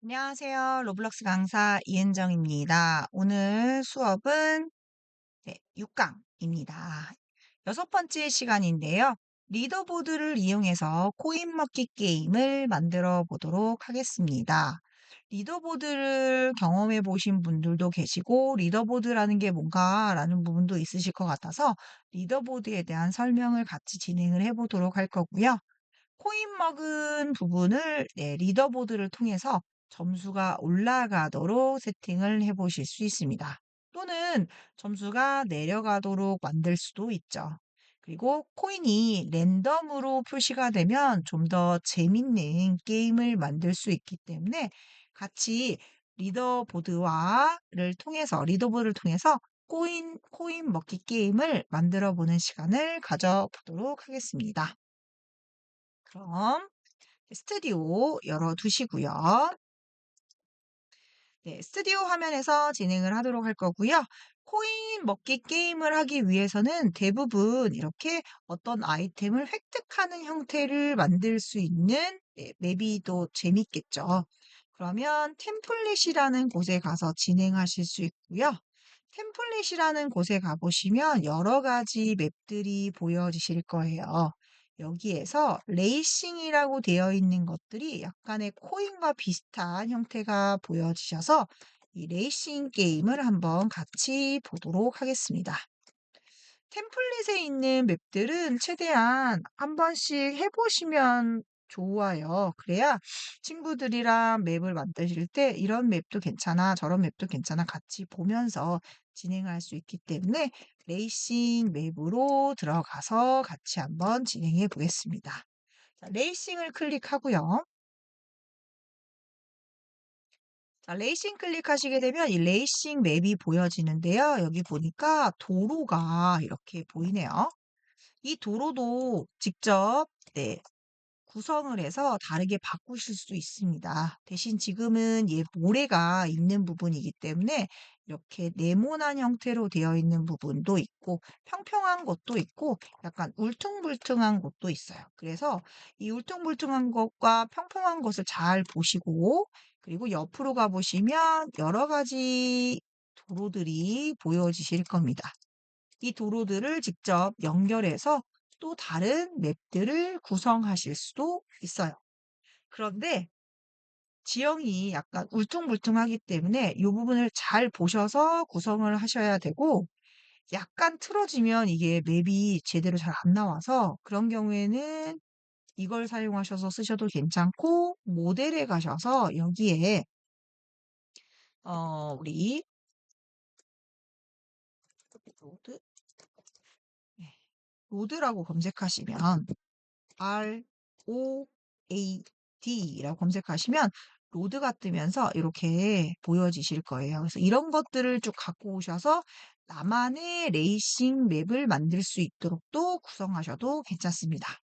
안녕하세요. 로블록스 강사 이은정입니다. 오늘 수업은 6강입니다. 여섯 번째 시간인데요. 리더보드를 이용해서 코인 먹기 게임을 만들어 보도록 하겠습니다. 리더보드를 경험해 보신 분들도 계시고, 리더보드라는 게 뭔가라는 부분도 있으실 것 같아서 리더보드에 대한 설명을 같이 진행을 해 보도록 할 거고요. 코인 먹은 부분을 리더보드를 통해서 점수가 올라가도록 세팅을 해 보실 수 있습니다. 또는 점수가 내려가도록 만들 수도 있죠. 그리고 코인이 랜덤으로 표시가 되면 좀 더 재밌는 게임을 만들 수 있기 때문에 같이 리더보드를 통해서 코인 먹기 게임을 만들어 보는 시간을 가져보도록 하겠습니다. 그럼 스튜디오 열어 두시고요. 네, 스튜디오 화면에서 진행을 하도록 할 거고요. 코인 먹기 게임을 하기 위해서는 대부분 이렇게 어떤 아이템을 획득하는 형태를 만들 수 있는 맵이 또 재밌겠죠. 그러면 템플릿이라는 곳에 가서 진행하실 수 있고요. 템플릿이라는 곳에 가보시면 여러 가지 맵들이 보여지실 거예요. 여기에서 레이싱이라고 되어 있는 것들이 약간의 코인과 비슷한 형태가 보여지셔서 이 레이싱 게임을 한번 같이 보도록 하겠습니다. 템플릿에 있는 맵들은 최대한 한 번씩 해보시면 좋아요. 그래야 친구들이랑 맵을 만드실 때 이런 맵도 괜찮아, 저런 맵도 괜찮아 같이 보면서 진행할 수 있기 때문에 레이싱 맵으로 들어가서 같이 한번 진행해 보겠습니다. 자, 레이싱을 클릭하고요. 자, 레이싱 클릭하시게 되면 이 레이싱 맵이 보여지는데요. 여기 보니까 도로가 이렇게 보이네요. 이 도로도 직접 구성을 해서 다르게 바꾸실 수 있습니다. 대신 지금은 모래가 있는 부분이기 때문에 이렇게 네모난 형태로 되어 있는 부분도 있고 평평한 곳도 있고 약간 울퉁불퉁한 곳도 있어요. 그래서 이 울퉁불퉁한 것과 평평한 것을 잘 보시고 그리고 옆으로 가보시면 여러 가지 도로들이 보여지실 겁니다. 이 도로들을 직접 연결해서 또 다른 맵들을 구성하실 수도 있어요. 그런데 지형이 약간 울퉁불퉁하기 때문에 이 부분을 잘 보셔서 구성을 하셔야 되고 약간 틀어지면 이게 맵이 제대로 잘 안 나와서 그런 경우에는 이걸 사용하셔서 쓰셔도 괜찮고 모델에 가셔서 여기에 우리 로드 네, 로드라고 검색하시면 ROAD라고 검색하시면 로드가 뜨면서 이렇게 보여지실 거예요. 그래서 이런 것들을 쭉 갖고 오셔서 나만의 레이싱 맵을 만들 수 있도록 또 구성하셔도 괜찮습니다.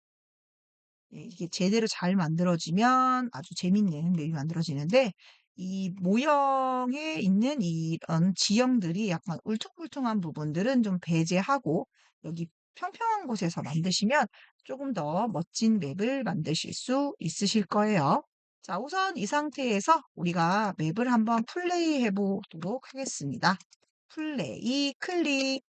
이게 제대로 잘 만들어지면 아주 재밌는 맵이 만들어지는데 이 모형에 있는 이런 지형들이 약간 울퉁불퉁한 부분들은 좀 배제하고 여기 평평한 곳에서 만드시면 조금 더 멋진 맵을 만드실 수 있으실 거예요. 자, 우선 이 상태에서 우리가 맵을 한번 플레이해 보도록 하겠습니다. 플레이 클릭.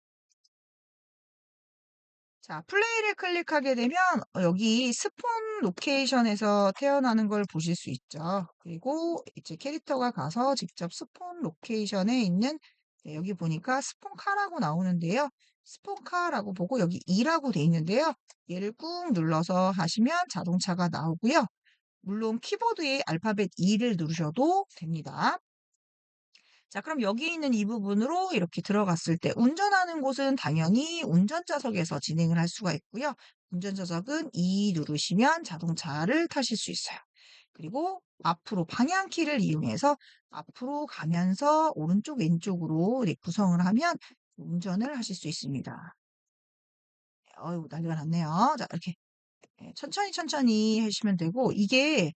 자, 플레이를 클릭하게 되면 여기 스폰 로케이션에서 태어나는 걸 보실 수 있죠. 그리고 이제 캐릭터가 가서 직접 스폰 로케이션에 있는 여기 보니까 스폰카라고 나오는데요. 스폰카라고 보고 여기 2라고 돼 있는데요. 얘를 꾹 눌러서 하시면 자동차가 나오고요. 물론 키보드에 알파벳 2를 누르셔도 됩니다. 자, 그럼 여기 있는 이 부분으로 이렇게 들어갔을 때 운전하는 곳은 당연히 운전자석에서 진행을 할 수가 있고요. 운전자석은 2 누르시면 자동차를 타실 수 있어요. 그리고 앞으로 방향키를 이용해서 앞으로 가면서 오른쪽 왼쪽으로 이렇게 구성을 하면 운전을 하실 수 있습니다. 어유 난리가 났네요. 자, 이렇게 천천히 천천히 하시면 되고 이게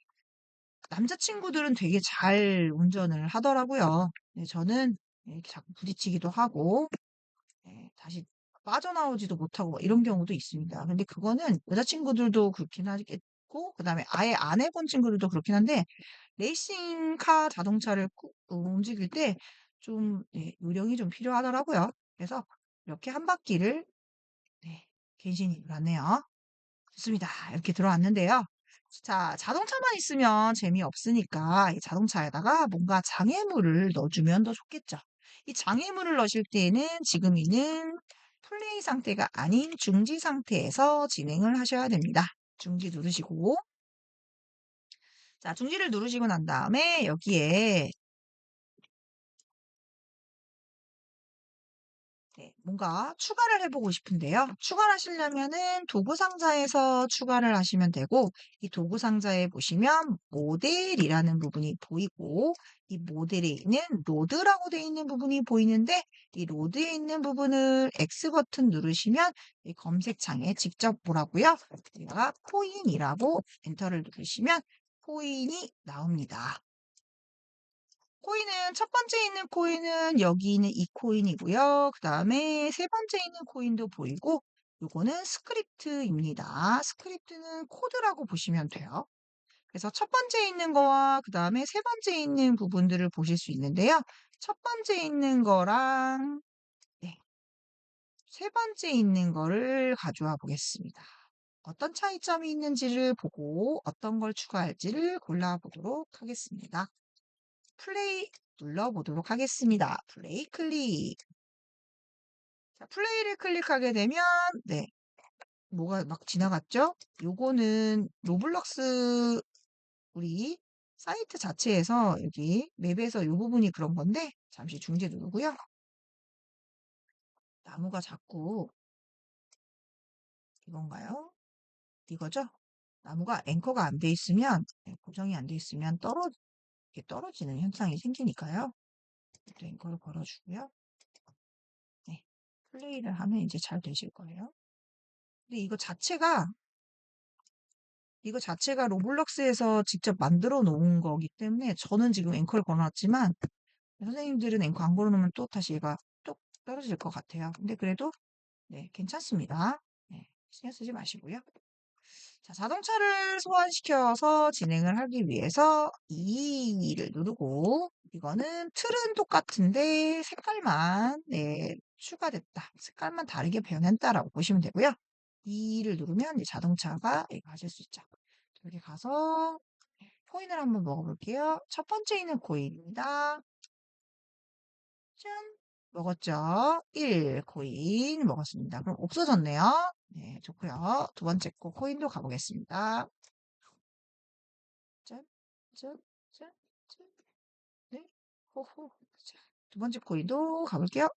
남자친구들은 되게 잘 운전을 하더라고요. 네, 저는 이렇게 자꾸 부딪히기도 하고, 다시 빠져나오지도 못하고 막 이런 경우도 있습니다. 근데 그거는 여자친구들도 그렇긴 하겠고, 있고, 그 다음에 아예 안 해본 친구들도 그렇긴 한데, 레이싱카 자동차를 움직일 때 좀, 네, 요령이 좀 필요하더라고요. 그래서 이렇게 한 바퀴를, 네, 갱신이 났네요. 좋습니다. 이렇게 들어왔는데요. 자, 자동차만 있으면 재미없으니까 이 자동차에다가 뭔가 장애물을 넣어주면 더 좋겠죠. 이 장애물을 넣으실 때는 지금 이는 플레이 상태가 아닌 중지 상태에서 진행을 하셔야 됩니다. 중지 누르시고, 자, 중지를 누르시고 난 다음에 여기에 네, 뭔가 추가를 해보고 싶은데요. 추가를 하시려면은 도구 상자에서 추가를 하시면 되고, 이 도구 상자에 보시면 모델이라는 부분이 보이고, 이 모델에 있는 로드라고 되어 있는 부분이 보이는데, 이 로드에 있는 부분을 X 버튼 누르시면 이 검색창에 직접 보라고요. 여기다가 코인이라고 엔터를 누르시면 코인이 나옵니다. 코인은 첫 번째 있는 코인은 여기 있는 이 코인이고요. 그 다음에 세 번째 있는 코인도 보이고 요거는 스크립트입니다. 스크립트는 코드라고 보시면 돼요. 그래서 첫 번째 있는 거와 그 다음에 세 번째 있는 부분들을 보실 수 있는데요. 첫 번째 있는 거랑 네, 세 번째 있는 거를 가져와 보겠습니다. 어떤 차이점이 있는지를 보고 어떤 걸 추가할지를 골라보도록 하겠습니다. 플레이 눌러보도록 하겠습니다. 플레이 클릭. 자, 플레이를 클릭하게 되면, 네, 뭐가 막 지나갔죠? 요거는 로블록스 우리 사이트 자체에서 여기 맵에서 요 부분이 그런 건데, 잠시 중지 누르고요. 나무가 자꾸 이건가요? 이거죠? 나무가 앵커가 안 돼 있으면, 네, 고정이 안 돼 있으면 이렇게 떨어지는 현상이 생기니까요. 또 앵커를 걸어주고요. 네, 플레이를 하면 이제 잘 되실 거예요. 근데 이거 자체가 로블록스에서 직접 만들어 놓은 거기 때문에 저는 지금 앵커를 걸어놨지만 선생님들은 앵커 안 걸어놓으면 또 다시 얘가 뚝 떨어질 것 같아요. 근데 그래도 네, 괜찮습니다. 네, 신경 쓰지 마시고요. 자, 자동차를 소환시켜서 진행을 하기 위해서 2를 누르고 이거는 틀은 똑같은데 색깔만 네, 추가됐다. 색깔만 다르게 변했다라고 보시면 되고요. 2를 누르면 이제 자동차가 가실 수 있죠. 여기 가서 코인을 한번 먹어볼게요. 첫 번째 있는 코인입니다. 짠! 먹었죠? 1 코인 먹었습니다. 그럼 없어졌네요. 네, 좋고요. 두 번째 거 코인도 가보겠습니다. 짠, 짠, 짠, 짠. 네, 호호. 자, 두 번째 코인도 가볼게요.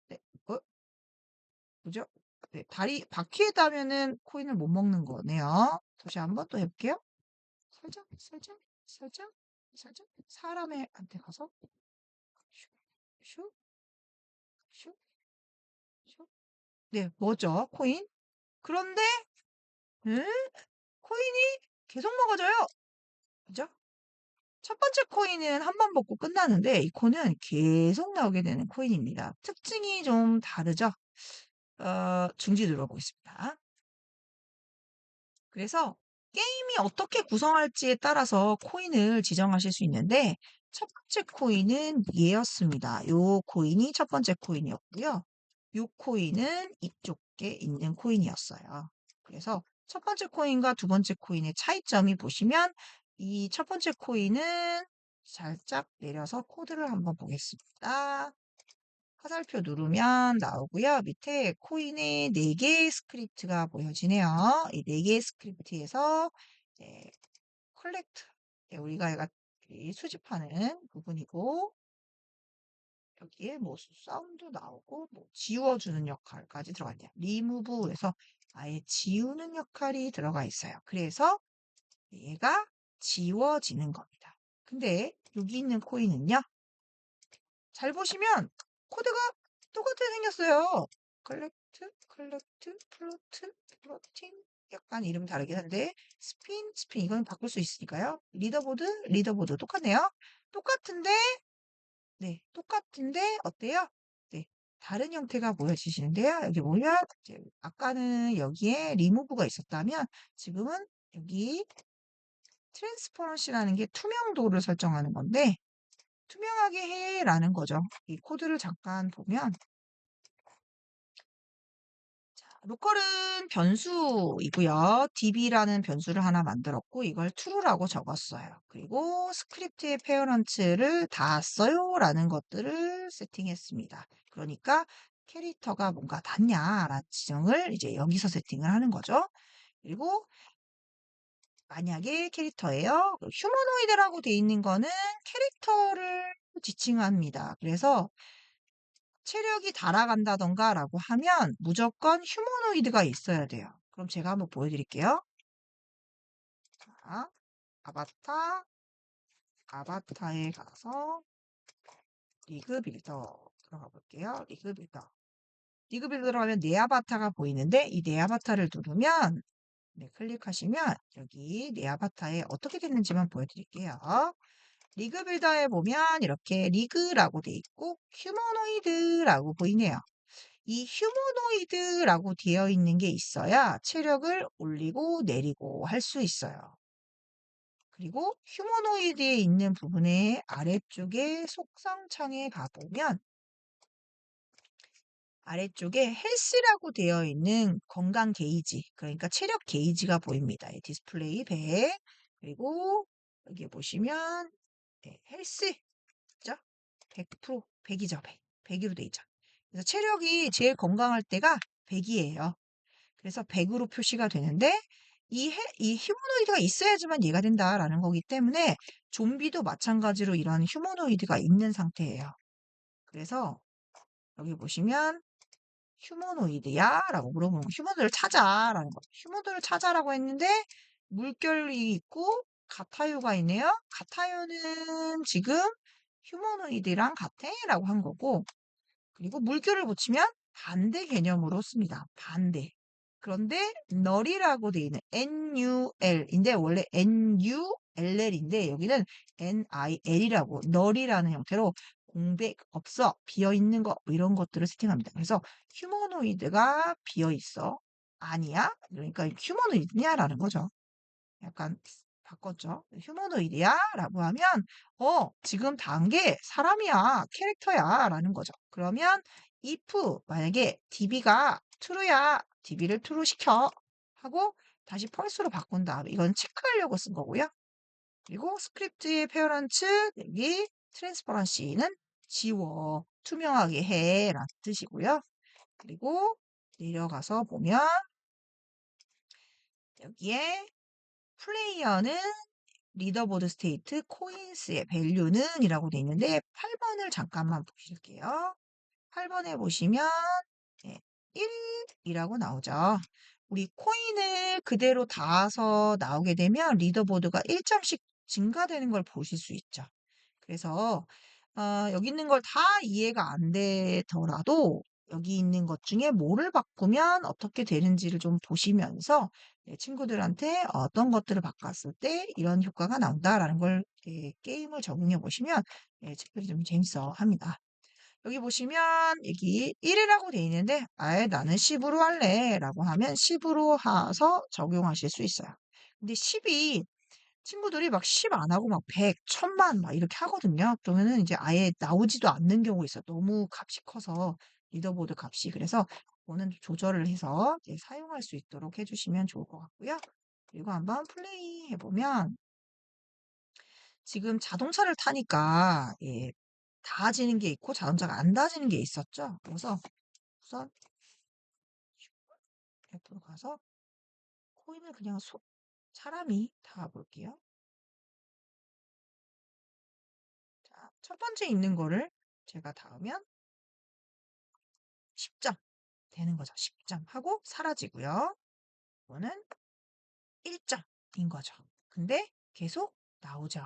네, 뭐죠? 네, 다리, 바퀴에 닿으면은 코인을 못 먹는 거네요. 다시 한번 또 해볼게요. 살짝, 살짝, 살짝, 살짝. 사람한테 가서 슉, 슉, 슉, 슉. 네, 뭐죠? 코인? 그런데, 응? 코인이 계속 먹어져요. 그죠? 첫 번째 코인은 한 번 먹고 끝나는데, 이 코는 계속 나오게 되는 코인입니다. 특징이 좀 다르죠? 중지 눌러보겠습니다. 그래서 게임이 어떻게 구성할지에 따라서 코인을 지정하실 수 있는데, 첫 번째 코인은 얘였습니다. 요 코인이 첫 번째 코인이었고요. 요 코인은 이쪽에 있는 코인이었어요. 그래서 첫 번째 코인과 두 번째 코인의 차이점이 보시면 이 첫 번째 코인은 살짝 내려서 코드를 한번 보겠습니다. 화살표 누르면 나오고요. 밑에 코인의 4개의 스크립트가 보여지네요. 이 4개의 스크립트에서 네, 컬렉트, 네, 우리가 수집하는 부분이고 여기에 뭐 사운드 나오고 뭐 지워주는 역할까지 들어가 있네요. 리무브에서 아예 지우는 역할이 들어가 있어요. 그래서 얘가 지워지는 겁니다. 근데 여기 있는 코인은요. 잘 보시면 코드가 똑같이 생겼어요. 컬렉트, 플로팅 약간 이름 다르긴 한데 스핀 이건 바꿀 수 있으니까요. 리더보드 똑같네요. 똑같은데 네, 똑같은데 어때요? 네, 다른 형태가 보여지시는데요. 여기 보면 이제 아까는 여기에 리무브가 있었다면 지금은 여기 트랜스퍼런시라는 게 투명도를 설정하는 건데 투명하게 해라는 거죠. 이 코드를 잠깐 보면 로컬은 변수이고요. db라는 변수를 하나 만들었고 이걸 true라고 적었어요. 그리고 스크립트의 페어런츠를 다 써요라는 것들을 세팅했습니다. 그러니까 캐릭터가 뭔가 닿냐라는 지정을 이제 여기서 세팅을 하는 거죠. 그리고 만약에 캐릭터예요. 휴머노이드라고 돼 있는 거는 캐릭터를 지칭합니다. 그래서 체력이 달아간다던가 라고 하면 무조건 휴머노이드가 있어야 돼요. 그럼 제가 한번 보여드릴게요. 자, 아바타에 가서 리그 빌더 들어가 볼게요. 리그 빌더. 리그 빌더 들어가면 내 아바타가 보이는데 이 내 아바타를 누르면 네, 클릭하시면 여기 내 아바타에 어떻게 됐는지만 보여드릴게요. 리그 빌더에 보면 이렇게 리그라고 돼 있고 휴머노이드라고 보이네요. 이 휴머노이드라고 되어 있는 게 있어야 체력을 올리고 내리고 할 수 있어요. 그리고 휴머노이드에 있는 부분의 아래쪽에 속성창에 가보면 아래쪽에 헬스라고 되어 있는 건강 게이지, 그러니까 체력 게이지가 보입니다. 디스플레이 100, 그리고 여기 보시면 헬스, 그죠? 100%, 100이죠, 100. 100으로 돼 있죠. 그래서 체력이 제일 건강할 때가 100이에요. 그래서 100으로 표시가 되는데 이 휴머노이드가 있어야지만 얘가 된다라는 거기 때문에 좀비도 마찬가지로 이런 휴머노이드가 있는 상태예요. 그래서 여기 보시면 휴머노이드야? 라고 물어보는 거. 휴머노이드를 찾아라는 거. 휴머노이드를 찾아라고 했는데 물결이 있고 같아요가 있네요. 같아요는 지금 휴머노이드랑 같아? 라고 한 거고 그리고 물결을 붙이면 반대 개념으로 씁니다. 반대. 그런데 널이라고 되어 있는 NUL인데 원래 NULL인데 여기는 NIL이라고 널이라는 형태로 공백 없어 비어 있는 거 이런 것들을 세팅합니다. 그래서 휴머노이드가 비어 있어 아니야? 그러니까 휴머노이드냐라는 거죠. 약간 바꿨죠. 휴머노이드야? 라고 하면 지금 단계 사람이야 캐릭터야 라는 거죠. 그러면 if 만약에 db가 true야 db를 true 시켜 하고 다시 false로 바꾼 다음에 이건 체크하려고 쓴 거고요. 그리고 스크립트의 페어런츠 여기 트랜스퍼런시는 지워 투명하게 해 라는 뜻이고요. 그리고 내려가서 보면 여기에 플레이어는 리더보드 스테이트 코인스의 밸류는 이라고 돼 있는데 8번을 잠깐만 보실게요. 8번에 보시면 1이라고 나오죠. 우리 코인을 그대로 닿아서 나오게 되면 리더보드가 1점씩 증가되는 걸 보실 수 있죠. 그래서 여기 있는 걸 다 이해가 안 되더라도 여기 있는 것 중에 뭐를 바꾸면 어떻게 되는지를 좀 보시면서 친구들한테 어떤 것들을 바꿨을 때 이런 효과가 나온다라는 걸 게임을 적용해 보시면 친구들이 좀 재밌어 합니다. 여기 보시면 여기 1이라고 돼 있는데 아예 나는 10으로 할래 라고 하면 10으로 해서 적용하실 수 있어요. 근데 10이 친구들이 막 10 안 하고 막 100, 1000만 막 이렇게 하거든요. 그러면은 이제 아예 나오지도 않는 경우가 있어요. 너무 값이 커서 리더보드 값이. 그래서 그거는 조절을 해서 이제 사용할 수 있도록 해주시면 좋을 것 같고요. 그리고 한번 플레이 해보면 지금 자동차를 타니까 닿아지는 게 있고 자동차가 안 닿아지는 게 있었죠. 그래서 우선 옆으로 가서 코인을 그냥 사람이 닿아볼게요. 자, 첫 번째 있는 거를 제가 닿으면 10점 되는 거죠. 10점 하고 사라지고요. 이거는 1점인 거죠. 근데 계속 나오죠.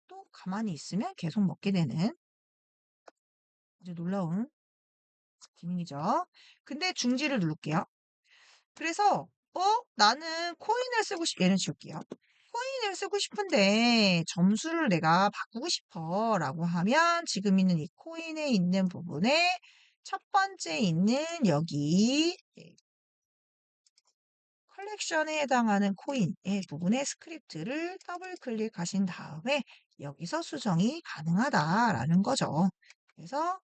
또 가만히 있으면 계속 먹게 되는 아주 놀라운 기능이죠. 근데 중지를 누를게요. 그래서 나는 코인을 쓰고 얘는 지울게요. 코인을 쓰고 싶은데 점수를 내가 바꾸고 싶어 라고 하면 지금 있는 이 코인에 있는 부분에 첫 번째 있는 여기 컬렉션에 해당하는 코인의 부분의 스크립트를 더블 클릭하신 다음에 여기서 수정이 가능하다라는 거죠. 그래서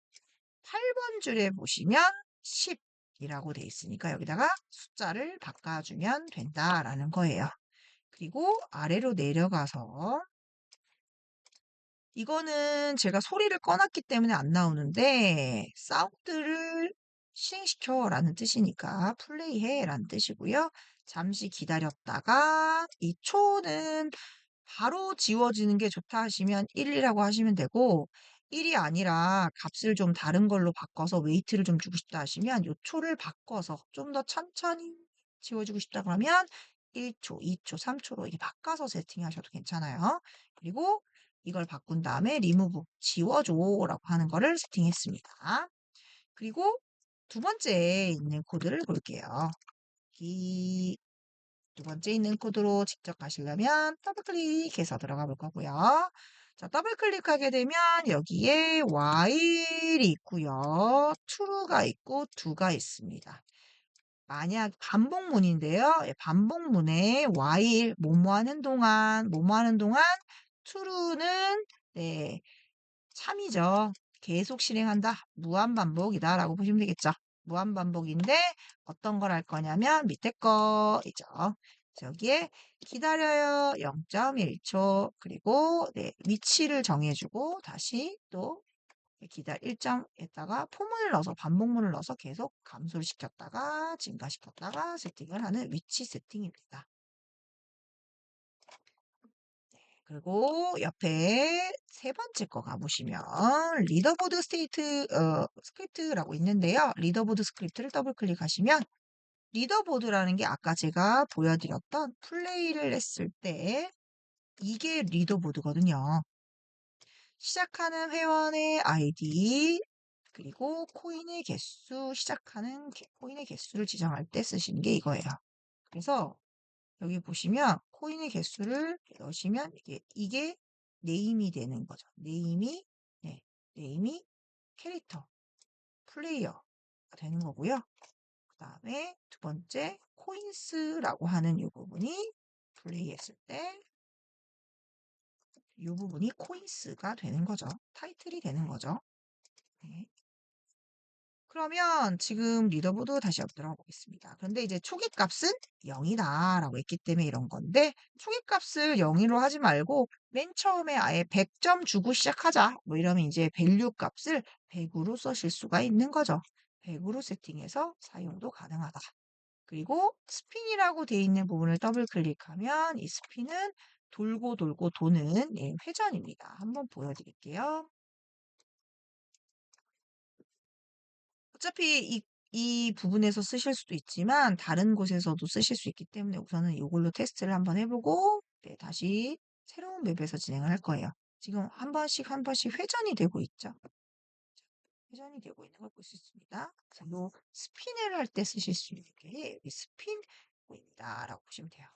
8번 줄에 보시면 10이라고 돼 있으니까 여기다가 숫자를 바꿔주면 된다라는 거예요. 그리고 아래로 내려가서 이거는 제가 소리를 꺼놨기 때문에 안 나오는데 사운드를 실행시켜라는 뜻이니까 플레이해라는 뜻이고요. 잠시 기다렸다가 이 초는 바로 지워지는 게 좋다 하시면 1이라고 하시면 되고 1이 아니라 값을 좀 다른 걸로 바꿔서 웨이트를 좀 주고 싶다 하시면 요 초를 바꿔서 좀 더 천천히 지워주고 싶다 그러면 1초, 2초, 3초로 이렇게 바꿔서 세팅하셔도 괜찮아요. 그리고 이걸 바꾼 다음에 리무브 지워줘라고 하는 거를 세팅했습니다. 그리고 두 번째 있는 코드를 볼게요. 이 두 번째 있는 코드로 직접 가시려면 더블 클릭해서 들어가 볼 거고요. 자, 더블 클릭하게 되면 여기에 while이 있고요. true가 있고 do가 있습니다. 만약 반복문인데요. 예, 반복문에 while 뭐뭐 하는 동안 true는 네, 참이죠. 계속 실행한다. 무한반복이다라고 보시면 되겠죠. 무한반복인데 어떤 걸 할 거냐면 밑에 거이죠. 여기에 기다려요 0.1초 그리고 네, 위치를 정해주고 다시 또 기다려 1점에다가 포문을 넣어서 반복문을 넣어서 계속 감소를 시켰다가 증가시켰다가 세팅을 하는 위치 세팅입니다. 그리고 옆에 세 번째 거 가보시면 리더보드 스크립트라고 있는데요. 리더보드 스크립트를 더블 클릭하시면 리더보드라는 게 아까 제가 보여드렸던 플레이를 했을 때 이게 리더보드거든요. 시작하는 회원의 아이디 그리고 코인의 개수 시작하는 코인의 개수를 지정할 때 쓰시는 게 이거예요. 그래서 여기 보시면 코인의 개수를 넣으시면 이게 네임이 되는 거죠. 네, 네임이 캐릭터, 플레이어가 되는 거고요. 그 다음에 두 번째 코인스라고 하는 이 부분이 플레이했을 때 이 부분이 코인스가 되는 거죠. 타이틀이 되는 거죠. 네. 그러면 지금 리더보드 다시 한번 들어가 보겠습니다. 그런데 이제 초기 값은 0이다 라고 했기 때문에 이런 건데 초기 값을 0으로 하지 말고 맨 처음에 아예 100점 주고 시작하자 뭐 이러면 이제 밸류 값을 100으로 쓰실 수가 있는 거죠. 100으로 세팅해서 사용도 가능하다. 그리고 스핀이라고 되어 있는 부분을 더블 클릭하면 이 스핀은 돌고 돌고 도는 예, 회전입니다. 한번 보여드릴게요. 어차피 이 부분에서 쓰실 수도 있지만 다른 곳에서도 쓰실 수 있기 때문에 우선은 이걸로 테스트를 한번 해보고 네, 다시 새로운 맵에서 진행을 할 거예요. 지금 한 번씩 한 번씩 회전이 되고 있죠. 회전이 되고 있는 걸 볼 수 있습니다. 그래서 요 스핀을 할 때 쓰실 수 있는 게 여기 스핀 코인이다라고 보시면 돼요.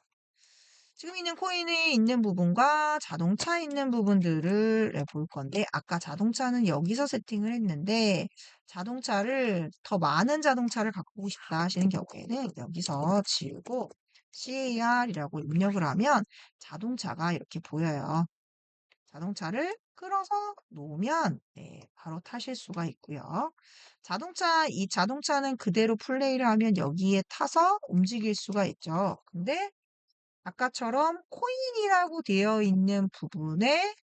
지금 있는 코인이 있는 부분과 자동차 있는 부분들을 볼 건데 아까 자동차는 여기서 세팅을 했는데 자동차를 더 많은 자동차를 갖고 오고 싶다 하시는 경우에는 여기서 지우고 CAR이라고 입력을 하면 자동차가 이렇게 보여요. 자동차를 끌어서 놓으면 네, 바로 타실 수가 있고요. 이 자동차는 그대로 플레이를 하면 여기에 타서 움직일 수가 있죠. 근데 아까처럼 코인이라고 되어 있는 부분에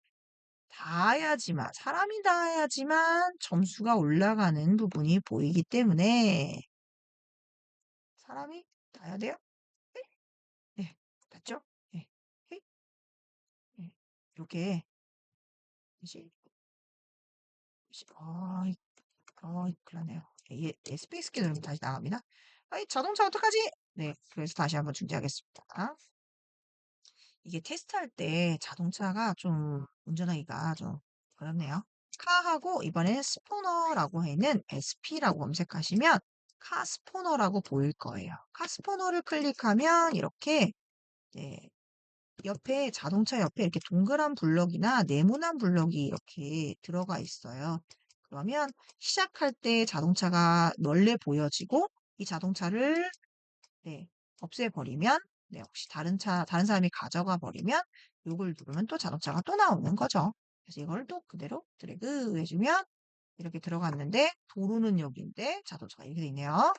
닿아야지만, 사람이 닿아야지만 점수가 올라가는 부분이 보이기 때문에 사람이 닿아야 돼요? 네, 네, 닿죠? 네, 네, 네. 이렇게 이제 큰일 나네요. 스페이스 키 누르면 다시 나갑니다. 아이, 자동차 어떡하지? 네, 그래서 다시 한번 중지하겠습니다. 이게 테스트할 때 자동차가 좀 운전하기가 좀 어렵네요. 카하고 이번엔 스포너라고 하는 SP라고 검색하시면 카 스포너라고 보일 거예요. 카 스포너를 클릭하면 이렇게 네, 옆에 자동차 옆에 이렇게 동그란 블럭이나 네모난 블럭이 이렇게 들어가 있어요. 그러면 시작할 때 자동차가 원래 보여지고 이 자동차를 네, 없애버리면 네, 혹시 다른 사람이 가져가 버리면 요걸 누르면 또 자동차가 또 나오는 거죠. 그래서 이걸 또 그대로 드래그 해주면 이렇게 들어갔는데 도로는 여기인데 자동차가 이렇게 돼 있네요.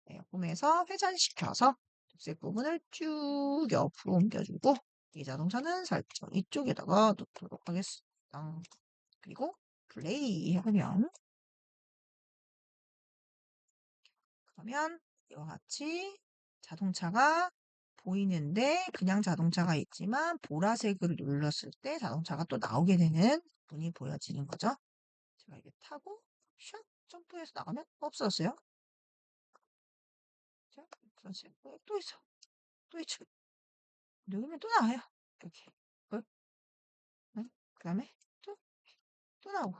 네, 홈에서 회전시켜서 녹색 부분을 쭉 옆으로 옮겨주고 이 자동차는 살짝 이쪽에다가 놓도록 하겠습니다. 그리고 플레이 하면 그러면 이와 같이 자동차가 보이는데 그냥 자동차가 있지만 보라색을 눌렀을 때 자동차가 또 나오게 되는 부분이 보여지는 거죠. 제가 이게 타고 슉 점프해서 나가면 없었어요. 자, 그렇지. 또 있어. 또 있죠. 누르면 또 나와요. 이렇게. 어? 네? 그 다음에 또 나오고.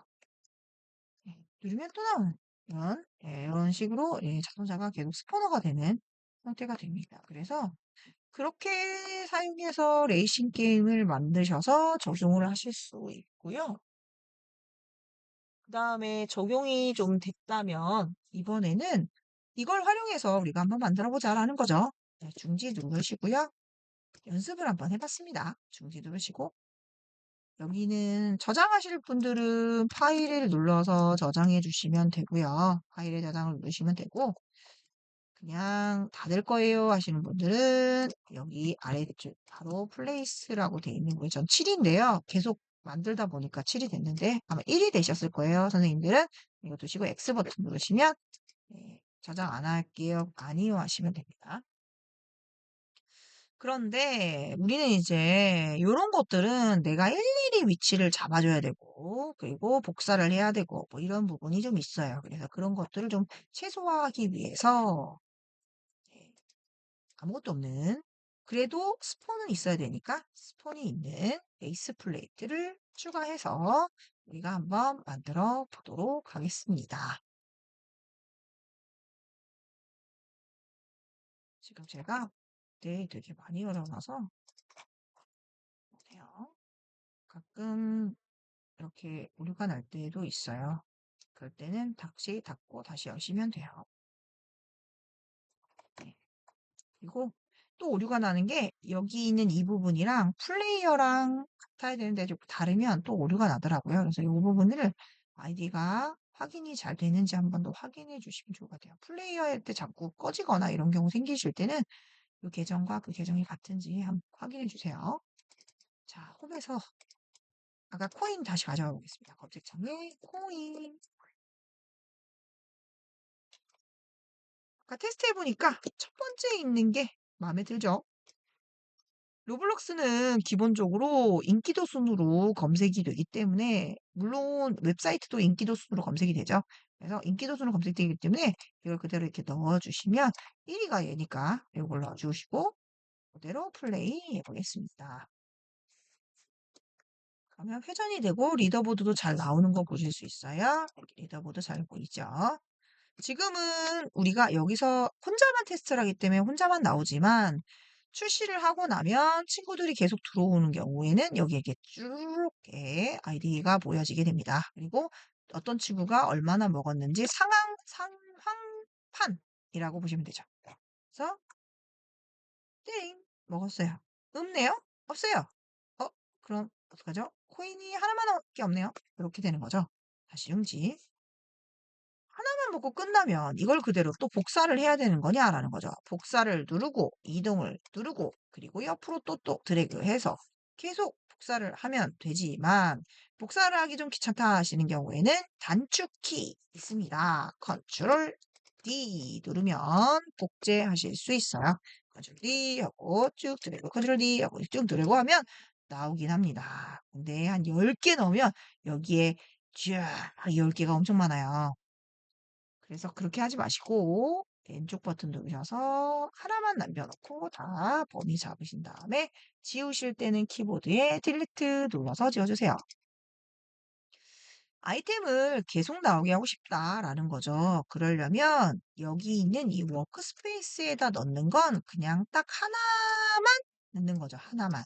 예, 누르면 또 나오는 이런 식으로 자동차가 계속 스포너가 되는 상태가 됩니다. 그래서 그렇게 사용해서 레이싱 게임을 만드셔서 적용을 하실 수 있고요. 그 다음에 적용이 좀 됐다면 이번에는 이걸 활용해서 우리가 한번 만들어 보자라는 거죠. 네, 중지 누르시고요. 연습을 한번 해봤습니다. 중지 누르시고 여기는 저장하실 분들은 파일을 눌러서 저장해 주시면 되고요. 파일에 저장을 누르시면 되고 그냥 닫을 거예요 하시는 분들은 여기 아래쪽 바로 플레이스라고 되어 있는 거예요. 전 7인데요. 계속 만들다 보니까 7이 됐는데 아마 1이 되셨을 거예요. 선생님들은 이거 두시고 X 버튼 누르시면 저장 안 할게요. 아니요 하시면 됩니다. 그런데 우리는 이제 이런 것들은 내가 일일이 위치를 잡아줘야 되고 그리고 복사를 해야 되고 뭐 이런 부분이 좀 있어요. 그래서 그런 것들을 좀 최소화하기 위해서 아무것도 없는 그래도 스폰은 있어야 되니까 스폰이 있는 베이스 플레이트를 추가해서 우리가 한번 만들어 보도록 하겠습니다. 지금 제가 되게 많이 열어놔서 보세요. 가끔 이렇게 오류가 날 때도 있어요. 그럴 때는 다시 닫고 다시 여시면 돼요. 네. 그리고 또 오류가 나는 게 여기 있는 이 부분이랑 플레이어랑 같아야 되는데 좀 다르면 또 오류가 나더라고요. 그래서 이 부분을 아이디가 확인이 잘 되는지 한번 더 확인해 주시면 좋을 것 같아요. 플레이어 할 때 자꾸 꺼지거나 이런 경우 생기실 때는 이 계정과 그 계정이 같은지 한번 확인해 주세요. 자, 홈에서 아까 코인 다시 가져가 보겠습니다. 검색창에 코인. 아까 테스트 해보니까 첫 번째 있는 게 마음에 들죠? 로블록스는 기본적으로 인기도 순으로 검색이 되기 때문에 물론 웹사이트도 인기도 순으로 검색이 되죠. 그래서 인기도 순으로 검색되기 때문에 이걸 그대로 이렇게 넣어주시면 1위가 얘니까 이걸 넣어주시고 그대로 플레이 해보겠습니다. 그러면 회전이 되고 리더보드도 잘 나오는 거 보실 수 있어요. 여기 리더보드 잘 보이죠? 지금은 우리가 여기서 혼자만 테스트를 하기 때문에 혼자만 나오지만 출시를 하고 나면 친구들이 계속 들어오는 경우에는 여기에 이렇게 쭉 아이디가 보여지게 됩니다. 그리고 어떤 친구가 얼마나 먹었는지 상황판이라고 보시면 되죠. 그래서 띵 먹었어요. 없네요? 없어요. 어? 그럼 어떡하죠? 코인이 하나만밖에 없네요. 이렇게 되는 거죠. 다시 중지. 하나만 먹고 끝나면 이걸 그대로 또 복사를 해야 되는 거냐라는 거죠. 복사를 누르고 이동을 누르고 그리고 옆으로 또 드래그해서 계속 복사를 하면 되지만 복사를 하기 좀 귀찮다 하시는 경우에는 단축키 있습니다. 컨트롤 D 누르면 복제하실 수 있어요. 컨트롤 D 하고 쭉 드래그 컨트롤 D 하고 쭉 누르고 하면 나오긴 합니다. 근데 한 10개 넣으면 여기에 쫙 10개가 엄청 많아요. 그래서 그렇게 하지 마시고 왼쪽 버튼 누르셔서 하나만 남겨놓고 다 범위 잡으신 다음에 지우실 때는 키보드에 딜리트 눌러서 지워주세요. 아이템을 계속 나오게 하고 싶다라는 거죠. 그러려면 여기 있는 이 워크스페이스에다 넣는 건 그냥 딱 하나만 넣는 거죠. 하나만.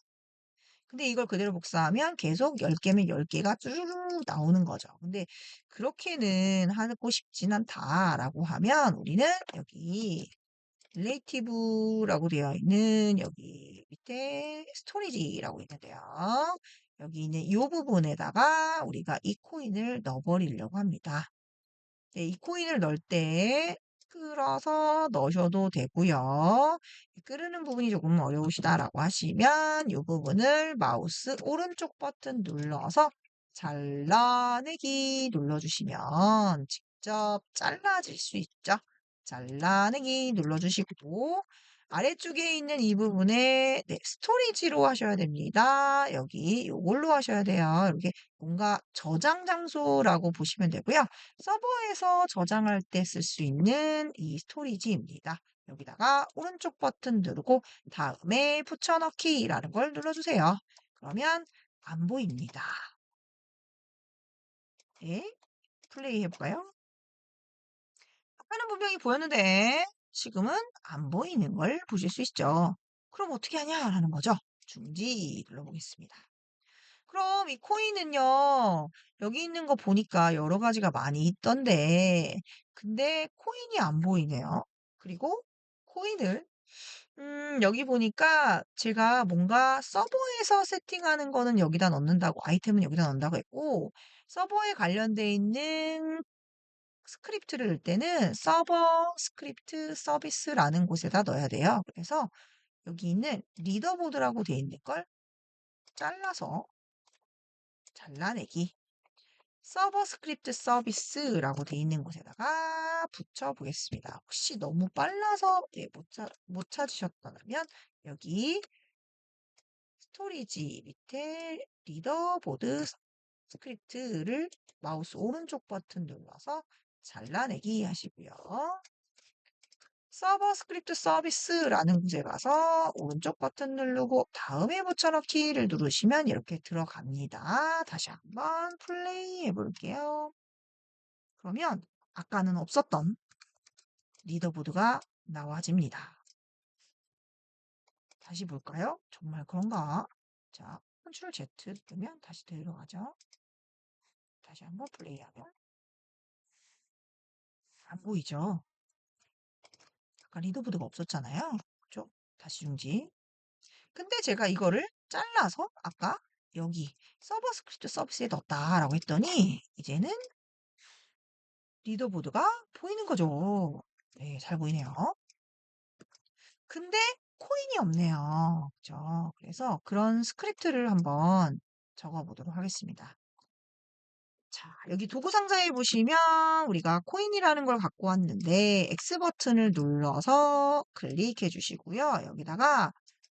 근데 이걸 그대로 복사하면 계속 10개면 10개가 쭈르르 나오는 거죠. 근데 그렇게는 하고 싶진 않다라고 하면 우리는 여기 릴레이티브라고 되어 있는 여기 밑에 스토리지라고 있는데요. 여기 있는 이 부분에다가 우리가 이 코인을 넣어버리려고 합니다. 네, 이 코인을 넣을 때 끌어서 넣으셔도 되고요. 끄르는 부분이 조금 어려우시다라고 하시면 이 부분을 마우스 오른쪽 버튼 눌러서 잘라내기 눌러주시면 직접 잘라질 수 있죠. 잘라내기 눌러주시고 아래쪽에 있는 이 부분에 네, 스토리지로 하셔야 됩니다. 여기 이걸로 하셔야 돼요. 이렇게 뭔가 저장 장소라고 보시면 되고요. 서버에서 저장할 때 쓸 수 있는 이 스토리지입니다. 여기다가 오른쪽 버튼 누르고 다음에 붙여넣기라는 걸 눌러주세요. 그러면 안 보입니다. 네, 플레이 해볼까요? 아까는 분명히 보였는데 지금은 안 보이는 걸 보실 수 있죠. 그럼 어떻게 하냐라는 거죠. 중지 눌러보겠습니다. 그럼 이 코인은요, 여기 있는 거 보니까 여러 가지가 많이 있던데, 근데 코인이 안 보이네요. 그리고 코인을, 여기 보니까 제가 뭔가 서버에서 세팅하는 거는 여기다 넣는다고, 아이템은 여기다 넣는다고 했고, 서버에 관련돼 있는 스크립트를 넣을 때는 서버 스크립트 서비스라는 곳에다 넣어야 돼요. 그래서 여기 있는 리더보드라고 되어 있는 걸 잘라서 잘라내기. 서버 스크립트 서비스라고 되어 있는 곳에다가 붙여보겠습니다. 혹시 너무 빨라서 못 찾으셨다면 여기 스토리지 밑에 리더보드 스크립트를 마우스 오른쪽 버튼 눌러서 잘라내기 하시고요. 서버 스크립트 서비스라는 곳에 가서 오른쪽 버튼 누르고 다음에 붙여넣기를 누르시면 이렇게 들어갑니다. 다시 한번 플레이 해볼게요. 그러면 아까는 없었던 리더보드가 나와집니다. 다시 볼까요? 정말 그런가? 자, 컨트롤 Z 누르면 다시 들어가죠. 다시 한번 플레이하면 안 보이죠? 아까 리더보드가 없었잖아요. 그죠? 다시 중지. 근데 제가 이거를 잘라서 아까 여기 서버 스크립트 서비스에 넣었다라고 했더니 이제는 리더보드가 보이는 거죠. 네, 잘 보이네요. 근데 코인이 없네요. 그죠? 그래서 그런 스크립트를 한번 적어 보도록 하겠습니다. 자, 여기 도구 상자에 보시면 우리가 코인이라는 걸 갖고 왔는데 X 버튼을 눌러서 클릭해 주시고요. 여기다가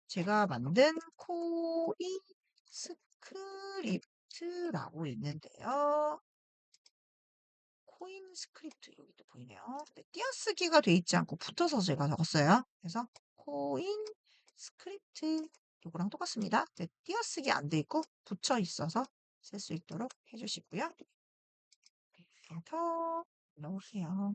제가 만든 코인 스크립트라고 있는데요. 코인 스크립트 여기도 보이네요. 네, 띄어쓰기가 돼 있지 않고 붙어서 제가 적었어요. 그래서 코인 스크립트 요거랑 똑같습니다. 네, 띄어쓰기 안 돼 있고 붙여 있어서 쓸 수 있도록 해주시고요. 엔터 넣으세요.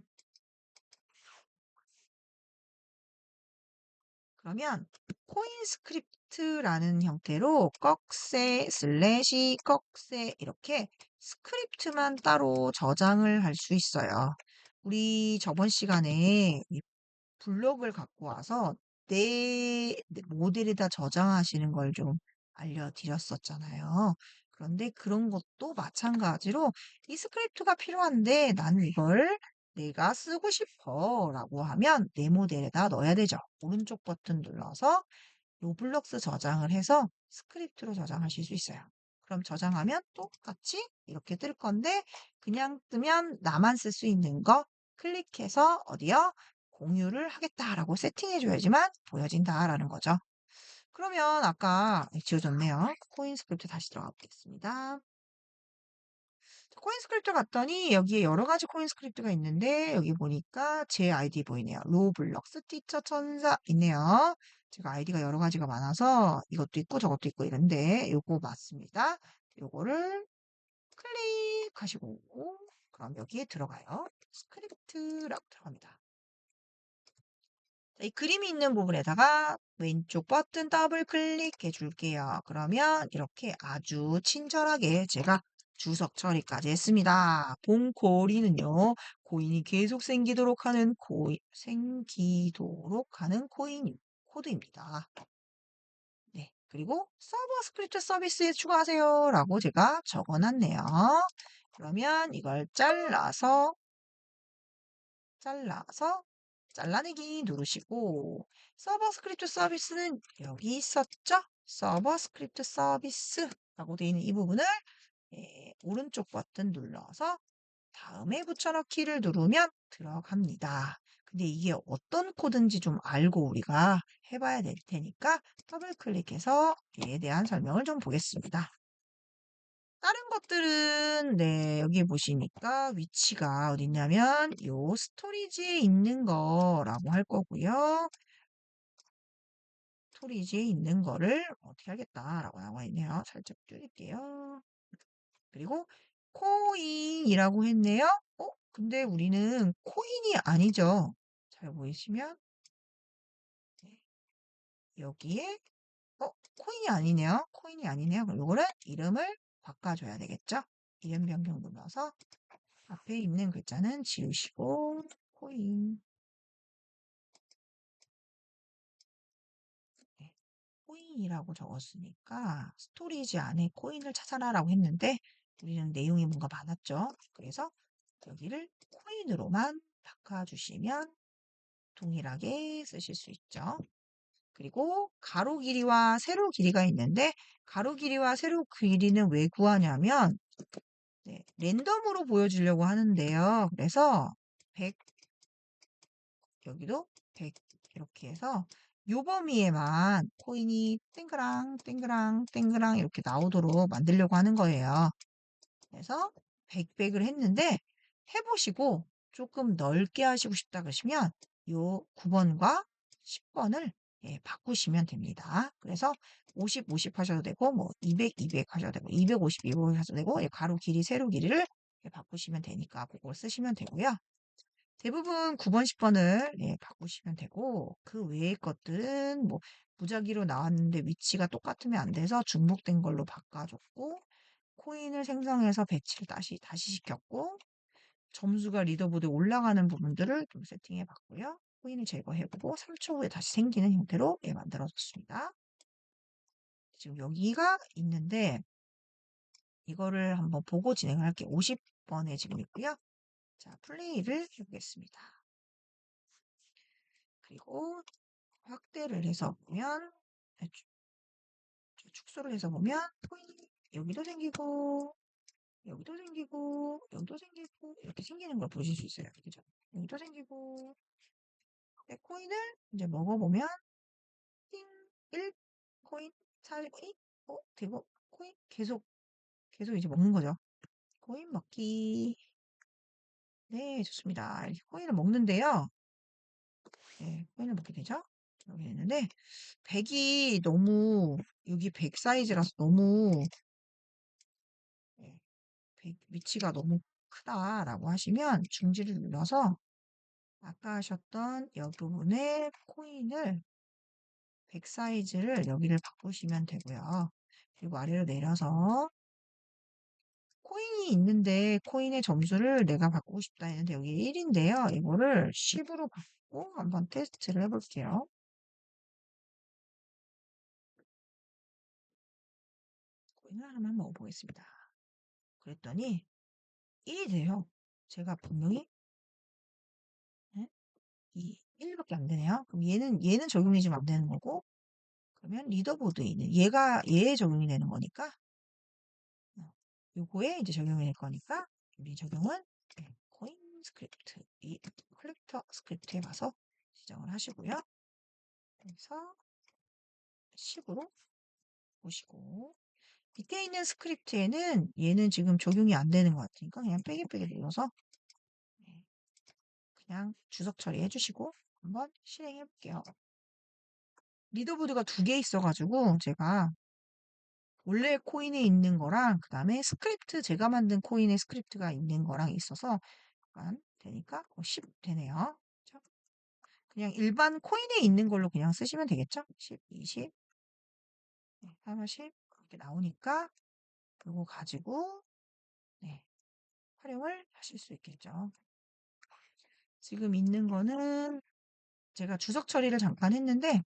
그러면 코인 스크립트라는 형태로 꺽쇠, 슬래시, 꺽쇠 이렇게 스크립트만 따로 저장을 할 수 있어요. 우리 저번 시간에 이 블록을 갖고 와서 내 모델에다 저장하시는 걸 좀 알려드렸었잖아요. 그런데 그런 것도 마찬가지로 이 스크립트가 필요한데 나는 이걸 내가 쓰고 싶어 라고 하면 내 모델에다 넣어야 되죠. 오른쪽 버튼 눌러서 로블록스 저장을 해서 스크립트로 저장하실 수 있어요. 그럼 저장하면 똑같이 이렇게 뜰 건데 그냥 뜨면 나만 쓸 수 있는 거 클릭해서 어디요? 공유를 하겠다라고 세팅해줘야지만 보여진다라는 거죠. 그러면 아까 지워졌네요. 코인 스크립트 다시 들어가 보겠습니다. 코인 스크립트 갔더니 여기에 여러 가지 코인 스크립트가 있는데 여기 보니까 제 아이디 보이네요. 로블록스 티처 천사 있네요. 제가 아이디가 여러 가지가 많아서 이것도 있고 저것도 있고 이런데 요거 맞습니다. 요거를 클릭하시고 그럼 여기에 들어가요. 스크립트라고 들어갑니다. 이 그림이 있는 부분에다가 왼쪽 버튼 더블 클릭해 줄게요. 그러면 이렇게 아주 친절하게 제가 주석 처리까지 했습니다. 봉코리는요, 코인이 계속 생기도록 하는 코인 코드입니다. 네. 그리고 서버 스크립트 서비스에 추가하세요. 라고 제가 적어놨네요. 그러면 이걸 잘라내기 누르시고, 서버 스크립트 서비스는 여기 있었죠? 서버 스크립트 서비스라고 되어 있는 이 부분을 오른쪽 버튼 눌러서 다음에 붙여넣기를 누르면 들어갑니다. 근데 이게 어떤 코드인지 좀 알고 우리가 해봐야 될 테니까 더블 클릭해서 이에 대한 설명을 좀 보겠습니다. 다른 것들은 네, 여기 보시니까 위치가 어디 있냐면 요 스토리지에 있는 거라고 할 거고요. 스토리지에 있는 거를 어떻게 하겠다라고 나와 있네요. 살짝 줄일게요. 그리고 코인이라고 했네요. 근데 우리는 코인이 아니죠. 잘 보이시면 네, 여기에 코인이 아니네요. 코인이 아니네요. 그럼 이거를 이름을 바꿔줘야 되겠죠. 이름 변경 눌러서 앞에 있는 글자는 지우시고 코인 네, 코인이라고 적었으니까 스토리지 안에 코인을 찾아라라고 했는데 우리는 내용이 뭔가 많았죠. 그래서 여기를 코인으로만 바꿔주시면 동일하게 쓰실 수 있죠. 그리고 가로 길이와 세로 길이가 있는데 가로 길이와 세로 길이는 왜 구하냐면 네, 랜덤으로 보여주려고 하는데요. 그래서 100 여기도 100 이렇게 해서 요 범위에만 코인이 땡그랑 땡그랑 땡그랑 이렇게 나오도록 만들려고 하는 거예요. 그래서 100을 했는데 해보시고 조금 넓게 하시고 싶다 그러시면 요 9번과 10번을 바꾸시면 됩니다. 그래서 50, 50 하셔도 되고 뭐 200, 200 하셔도 되고 250, 200 하셔도 되고 가로 길이, 세로 길이를 바꾸시면 되니까 그걸 쓰시면 되고요. 대부분 9번, 10번을 바꾸시면 되고 그 외의 것들은 뭐 무작위로 나왔는데 위치가 똑같으면 안 돼서 중복된 걸로 바꿔줬고 코인을 생성해서 배치를 다시 시켰고 점수가 리더보드에 올라가는 부분들을 좀 세팅해 봤고요. 코인을 제거해보고 3초 후에 다시 생기는 형태로 만들어졌습니다. 지금 여기가 있는데 이거를 한번 보고 진행을 할게요. 50번에 지금 있고요. 자, 플레이를 해보겠습니다. 그리고 확대를 해서 보면 축소를 해서 보면 코인 여기도 생기고 여기도 생기고 여기도 생기고 이렇게 생기는 걸 보실 수 있어요. 그죠? 여기도 생기고 코인을 이제 먹어보면 띵 1 코인 4 코인 되고 코인 계속 이제 먹는 거죠. 코인 먹기 네 좋습니다. 이렇게 코인을 먹는데요. 네, 코인을 먹게 되죠. 이렇게 되는데 100이 너무 여기 100 사이즈라서 너무 네, 위치가 너무 크다라고 하시면 중지를 눌러서 아까 하셨던 이 부분에 코인을 100 사이즈를 여기를 바꾸시면 되고요. 그리고 아래로 내려서 코인이 있는데 코인의 점수를 내가 바꾸고 싶다 했는데 여기 1인데요. 이거를 10으로 바꾸고 한번 테스트를 해볼게요. 코인을 하나만 먹어보겠습니다. 그랬더니 1이 돼요. 제가 분명히 네? 1밖에 안 되네요. 그럼 얘는 적용이 지금 안 되는 거고 그러면 리더보드에 있는 얘에 적용이 되는 거니까 요거에 이제 적용이 될 거니까 우리 적용은 코인 스크립트 이 컬렉터 스크립트에 가서 지정을 하시고요. 그래서 10으로 보시고 밑에 있는 스크립트에는 얘는 지금 적용이 안 되는 것 같으니까 그냥 빼기 눌러서 그냥 주석 처리해 주시고 한번 실행해 볼게요. 리더보드가 2개 있어가지고 제가 원래 코인에 있는 거랑 그 다음에 스크립트 제가 만든 코인의 스크립트가 있는 거랑 있어서 약간 되니까 10 되네요. 그냥 일반 코인에 있는 걸로 그냥 쓰시면 되겠죠? 10, 20, 30 이렇게 나오니까 그거 가지고 활용을 하실 수 있겠죠. 지금 있는 거는 제가 주석 처리를 잠깐 했는데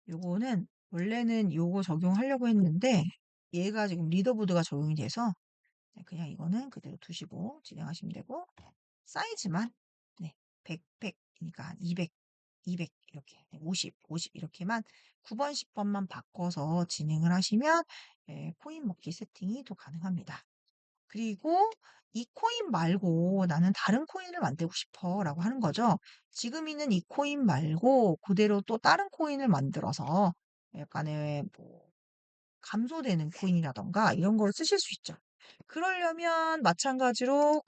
요거는 원래는 요거 적용하려고 했는데 얘가 지금 리더보드가 적용이 돼서 그냥 이거는 그대로 두시고 진행하시면 되고 사이즈만 네, 100이니까 한 200, 200 이렇게 50, 50 이렇게만 9번, 10번만 바꿔서 진행을 하시면 코인 먹기 세팅이 또 가능합니다. 그리고 이 코인 말고 나는 다른 코인을 만들고 싶어 라고 하는 거죠. 지금 있는 이 코인 말고 그대로 또 다른 코인을 만들어서 약간의 뭐 감소되는 코인이라던가 이런 걸 쓰실 수 있죠. 그러려면 마찬가지로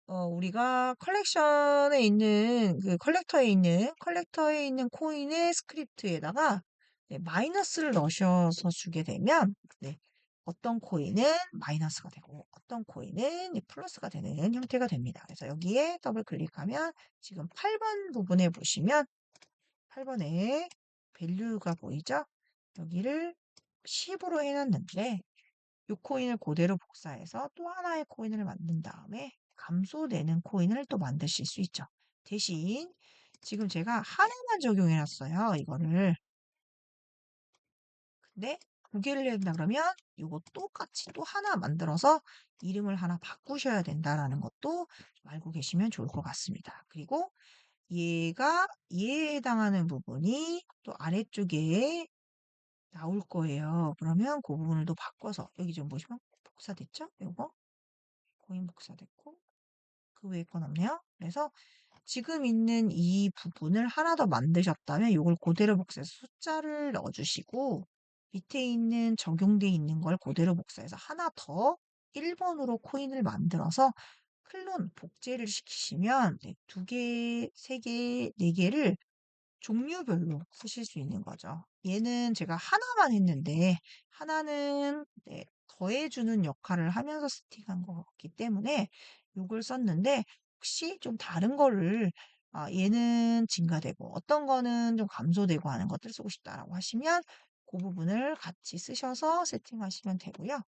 우리가 컬렉션에 있는 그 컬렉터에 있는 코인의 스크립트에다가 네, 마이너스를 넣으셔서 주게 되면 네, 어떤 코인은 마이너스가 되고 어떤 코인은 플러스가 되는 형태가 됩니다. 그래서 여기에 더블 클릭하면 지금 8번 부분에 보시면 8번에 밸류가 보이죠? 여기를 10으로 해놨는데 이 코인을 그대로 복사해서 또 하나의 코인을 만든 다음에 감소되는 코인을 또 만드실 수 있죠. 대신 지금 제가 하나만 적용해 놨어요. 이거를. 근데 두 개를 한다 그러면 이거 똑같이 또 하나 만들어서 이름을 하나 바꾸셔야 된다라는 것도 좀 알고 계시면 좋을 것 같습니다. 그리고 얘에 해당하는 부분이 또 아래쪽에 나올 거예요. 그러면 그 부분을 또 바꿔서 여기 좀 보시면 복사됐죠? 요거 코인 복사됐고 그 외에 건 없네요. 그래서 지금 있는 이 부분을 하나 더 만드셨다면 이걸 그대로 복사해서 숫자를 넣어주시고 밑에 있는 적용돼 있는 걸 그대로 복사해서 하나 더 1번으로 코인을 만들어서 클론 복제를 시키시면 네, 두 개, 세 개, 네 개를 종류별로 쓰실 수 있는 거죠. 얘는 제가 하나만 했는데 하나는 네, 더해주는 역할을 하면서 스틱한 거기 때문에 이걸 썼는데 혹시 좀 다른 거를 얘는 증가되고 어떤 거는 좀 감소되고 하는 것들 쓰고 싶다라고 하시면 그 부분을 같이 쓰셔서 세팅하시면 되고요.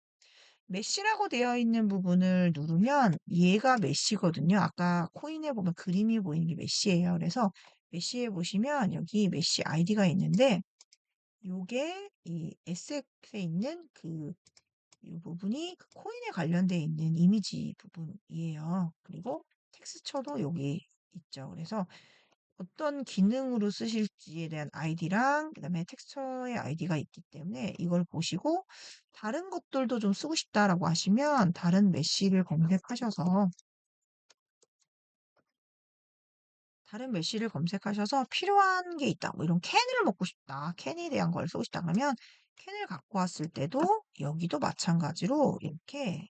메시라고 되어 있는 부분을 누르면 얘가 메시거든요. 아까 코인에 보면 그림이 보이는 게 메시예요. 그래서 메시에 보시면 여기 메시 아이디가 있는데 요게 이 에셋에 있는 이 부분이 그 코인에 관련되어 있는 이미지 부분이에요. 그리고 텍스처도 여기 있죠. 그래서 어떤 기능으로 쓰실지에 대한 아이디랑 그다음에 텍스처의 아이디가 있기 때문에 이걸 보시고 다른 것들도 좀 쓰고 싶다라고 하시면 다른 메시를 검색하셔서 필요한 게 있다. 뭐 이런 캔을 먹고 싶다. 캔에 대한 걸 쓰고 싶다. 그러면 캔을 갖고 왔을 때도 여기도 마찬가지로 이렇게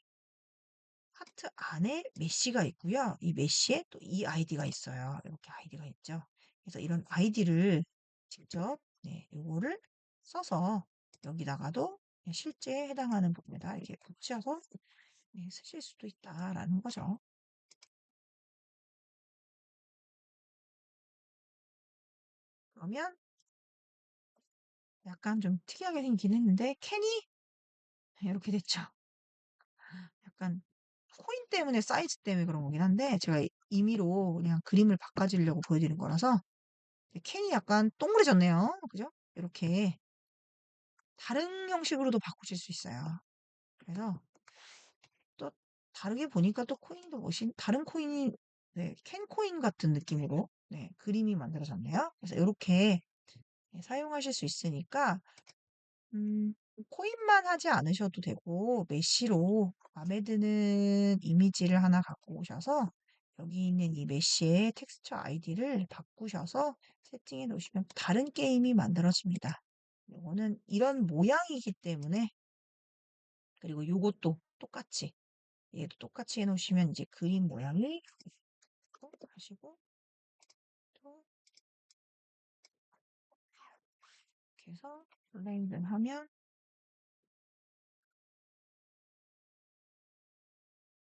하트 안에 메시가 있고요. 이 메시에 또 이 아이디가 있어요. 이렇게 아이디가 있죠. 그래서 이런 아이디를 직접 네, 요거를 써서 여기다가도 실제 해당하는 부분에다 이렇게 붙여서 네, 쓰실 수도 있다라는 거죠. 그러면 약간 좀 특이하게 생기긴 했는데 캔이 이렇게 됐죠. 약간 코인 때문에 사이즈 때문에 그런 거긴 한데 제가 임의로 그냥 그림을 바꿔주려고 보여드리는 거라서 캔이 약간 동그래졌네요. 그죠? 이렇게 다른 형식으로도 바꾸실 수 있어요. 그래서 또 다르게 보니까 또 코인도 다른 코인이 네, 캔 코인 같은 느낌으로 네, 그림이 만들어졌네요. 그래서 이렇게 사용하실 수 있으니까 코인만 하지 않으셔도 되고 메쉬로 마음에 드는 이미지를 하나 갖고 오셔서 여기 있는 이 메쉬의 텍스처 아이디를 바꾸셔서 세팅해 놓으시면 다른 게임이 만들어집니다. 이거는 이런 모양이기 때문에 그리고 요것도 똑같이 얘도 똑같이 해 놓으시면 이제 그림 모양이 또 하시고 또 이렇게 해서 블렌드 하면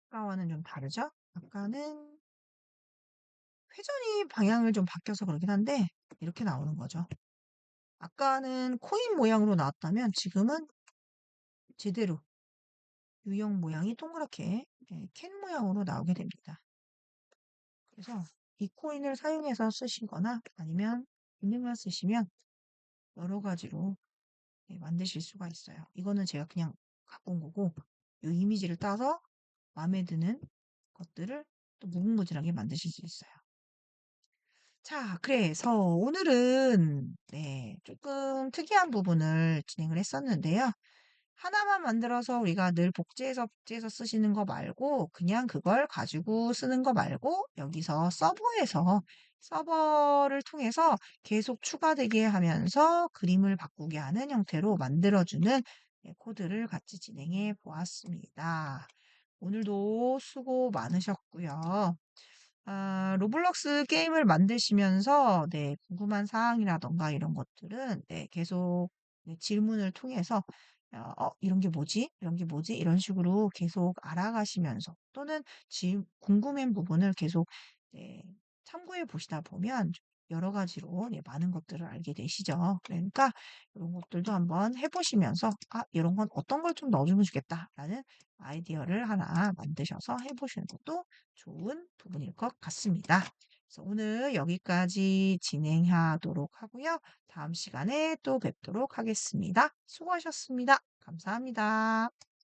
아까와는 좀 다르죠? 아까는 회전이 방향을 좀 바뀌어서 그러긴 한데 이렇게 나오는 거죠. 아까는 코인 모양으로 나왔다면 지금은 제대로 유형 모양이 동그랗게 캔 모양으로 나오게 됩니다. 그래서 이 코인을 사용해서 쓰시거나 아니면 있는만 쓰시면 여러 가지로 만드실 수가 있어요. 이거는 제가 그냥 갖고 온 거고 이 이미지를 따서 마음에 드는 것들을 또 무궁무진하게 만드실 수 있어요. 자, 그래서 오늘은 조금 특이한 부분을 진행을 했었는데요. 하나만 만들어서 우리가 늘 복제해서 쓰시는 거 말고 그냥 그걸 가지고 쓰는 거 말고 여기서 서버에서 서버를 통해서 계속 추가되게 하면서 그림을 바꾸게 하는 형태로 만들어주는 코드를 같이 진행해 보았습니다. 오늘도 수고 많으셨고요. 로블록스 게임을 만드시면서 궁금한 사항이라던가 이런 것들은 계속 질문을 통해서 이런 게 뭐지? 이런 게 뭐지? 이런 식으로 계속 알아가시면서 또는 궁금한 부분을 계속 네, 참고해 보시다 보면 여러 가지로 많은 것들을 알게 되시죠. 그러니까 이런 것들도 한번 해보시면서 이런 건 어떤 걸 좀 넣어주면 좋겠다라는 아이디어를 하나 만드셔서 해보시는 것도 좋은 부분일 것 같습니다. 그래서 오늘 여기까지 진행하도록 하고요. 다음 시간에 또 뵙도록 하겠습니다. 수고하셨습니다. 감사합니다.